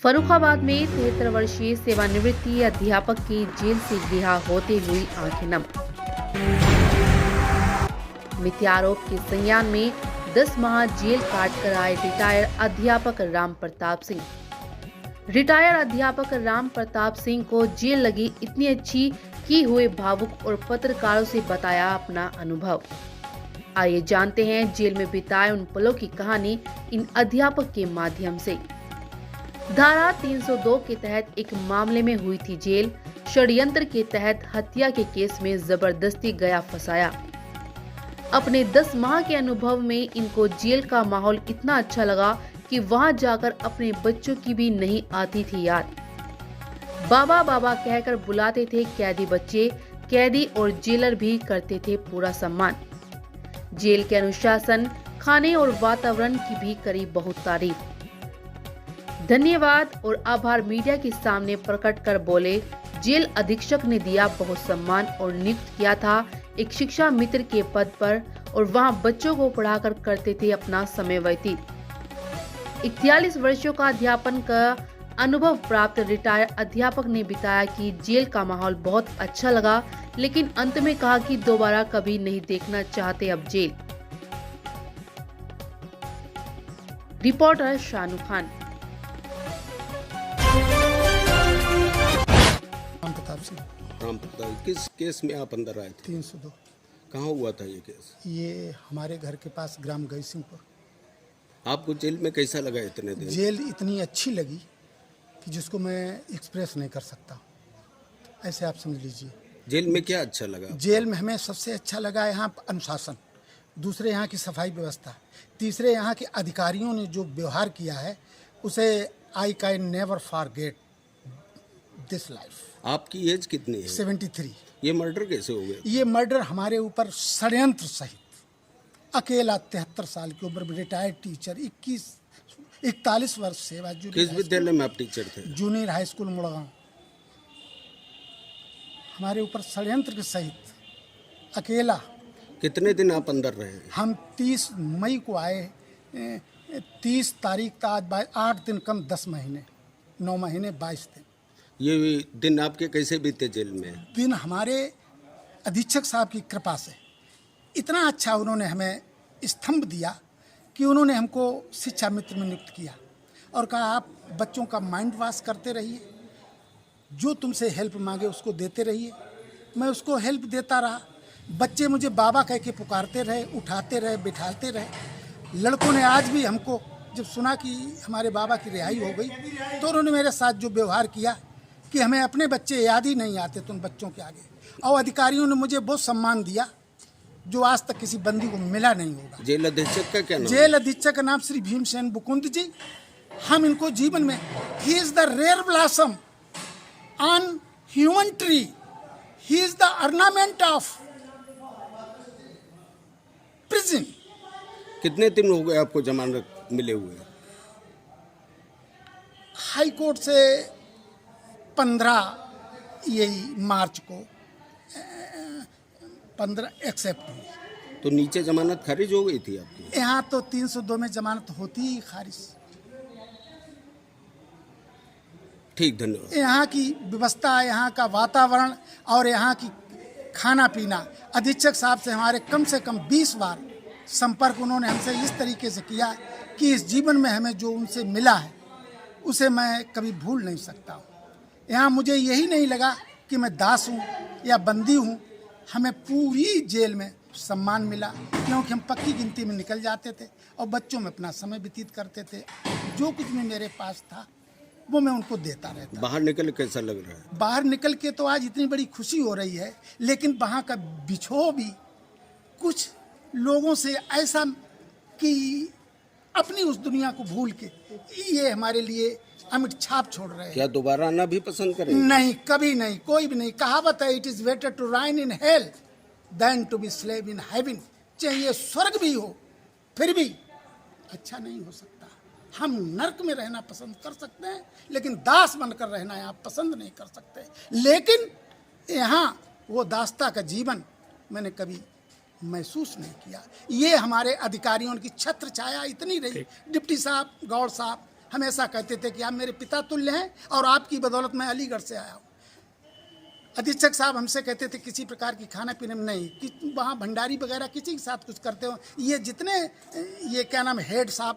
फर्रुखाबाद में 73 वर्षीय सेवानिवृत्त अध्यापक की जेल से रिहा होते हुई आंखें नम। मिथ्यारोप के संज्ञान में 10 माह जेल काटकर आए रिटायर अध्यापक राम प्रताप सिंह। रिटायर अध्यापक राम प्रताप सिंह को जेल लगी इतनी अच्छी की हुए भावुक और पत्रकारों से बताया अपना अनुभव। आइए जानते हैं जेल में बिताए उन पलों की कहानी इन अध्यापक के माध्यम से। धारा 302 के तहत एक मामले में हुई थी जेल। षड्यंत्र के तहत हत्या के केस में जबरदस्ती गया फंसाया। अपने 10 माह के अनुभव में इनको जेल का माहौल इतना अच्छा लगा कि वहां जाकर अपने बच्चों की भी नहीं आती थी याद। बाबा बाबा कहकर बुलाते थे कैदी बच्चे। कैदी और जेलर भी करते थे पूरा सम्मान। जेल के अनुशासन, खाने और वातावरण की भी करी बहुत तारीफ। धन्यवाद और आभार मीडिया के सामने प्रकट कर बोले, जेल अधीक्षक ने दिया बहुत सम्मान और नियुक्त किया था एक शिक्षा मित्र के पद पर और वहां बच्चों को पढ़ाकर करते थे अपना समय व्यतीत। 41 वर्षों का अध्यापन का अनुभव प्राप्त रिटायर अध्यापक ने बताया कि जेल का माहौल बहुत अच्छा लगा, लेकिन अंत में कहा कि दोबारा कभी नहीं देखना चाहते अब जेल। रिपोर्टर शानू खान। राम प्रताप, किस केस में आप अंदर आए थे? 302। कहाँ हुआ था ये केस? ये हमारे घर के पास ग्राम गईसिंहपुर। आपको जेल में कैसा लगा इतने दिन? जेल इतनी अच्छी लगी कि जिसको मैं एक्सप्रेस नहीं कर सकता, ऐसे आप समझ लीजिए। जेल में क्या अच्छा लगा? जेल में हमें सबसे अच्छा लगा यहाँ अनुशासन, दूसरे यहाँ की सफाई व्यवस्था, तीसरे यहाँ के अधिकारियों ने जो व्यवहार किया है उसे I can never forget this life. आपकी एज कितनी है? 73। ये मर्डर कैसे हो गया? ये मर्डर हमारे ऊपर षड्यंत्र सहित, अकेला 73 साल की उम्र में रिटायर्ड टीचर, 41 वर्ष सेवा। किस विद्यालय में आप टीचर थे? Junior high school Murgaon. हमारे ऊपर षड्यंत्र के सहित अकेला। कितने दिन आप अंदर रहे? हम 30 मई को आए, 30 तारीख तक 8 दिन कम 10 महीने, 9 महीने 22 दिन। ये दिन आपके कैसे बीते जेल में? दिन हमारे अधीक्षक साहब की कृपा से इतना अच्छा उन्होंने हमें स्तंभ दिया कि उन्होंने हमको शिक्षा मित्र में नियुक्त किया और कहा आप बच्चों का माइंड वॉश करते रहिए, जो तुमसे हेल्प मांगे उसको देते रहिए। मैं उसको हेल्प देता रहा। बच्चे मुझे बाबा कह के पुकारते रहे, उठाते रहे, बिठाते रहे। लड़कों ने आज भी हमको जब सुना कि हमारे बाबा की रिहाई हो गई तो उन्होंने मेरे साथ जो व्यवहार किया कि हमें अपने बच्चे याद ही नहीं आते तुम बच्चों के आगे। और अधिकारियों ने मुझे बहुत सम्मान दिया जो आज तक किसी बंदी को मिला नहीं होगा। जेल अधीक्षक का क्या नाम? जेल अधीक्षक का नाम श्री भीमसेन बुकुंद जी। हम इनको जीवन में, he is the rare blossom on human tree, he is the ornament of prison. कितने दिन हो गए आपको जमानत मिले हुए? हाई कोर्ट से 15 यही मार्च को 15 एक्सेप्ट हुई। तो नीचे जमानत खारिज हो गई थी आपकी? यहाँ तो 302 में जमानत होती ही खारिज। ठीक, धन्यवाद। यहाँ की व्यवस्था, यहाँ का वातावरण और यहाँ की खाना पीना, अधीक्षक साहब से हमारे कम से कम 20 बार संपर्क उन्होंने हमसे इस तरीके से किया कि इस जीवन में हमें जो उनसे मिला है उसे मैं कभी भूल नहीं सकता हूँ। यहाँ मुझे यही नहीं लगा कि मैं दास हूँ या बंदी हूँ। हमें पूरी जेल में सम्मान मिला क्योंकि हम पक्की गिनती में निकल जाते थे और बच्चों में अपना समय व्यतीत करते थे। जो कुछ भी मेरे पास था वो मैं उनको देता रहता। बाहर निकल कैसा लग रहा है? बाहर निकल के तो आज इतनी बड़ी खुशी हो रही है, लेकिन वहाँ का बिछोह भी कुछ लोगों से ऐसा कि अपनी उस दुनिया को भूल के ये हमारे लिए अमिट छाप छोड़ रहे हैं। क्या दोबारा आना भी पसंद करेंगे? नहीं, कभी नहीं, कोई भी नहीं। कहावत है, it is better to reign in hell than to be slave in heaven. चाहिए स्वर्ग भी हो फिर भी अच्छा नहीं हो सकता। हम नर्क में रहना पसंद कर सकते हैं लेकिन दास बनकर रहना यहाँ पसंद नहीं कर सकते। लेकिन यहाँ वो दासता का जीवन मैंने कभी महसूस नहीं किया। ये हमारे अधिकारियों की छत्र छाया इतनी रही। डिप्टी साहब, गौड़ साहब हमेशा कहते थे कि आप मेरे पिता तुल्य हैं और आपकी बदौलत मैं अलीगढ़ से आया हूँ। अधीक्षक साहब हमसे कहते थे किसी प्रकार की खाना पीने में नहीं कि वहाँ भंडारी वगैरह किसी के साथ कुछ करते हो, ये जितने ये क्या नाम हेड साहब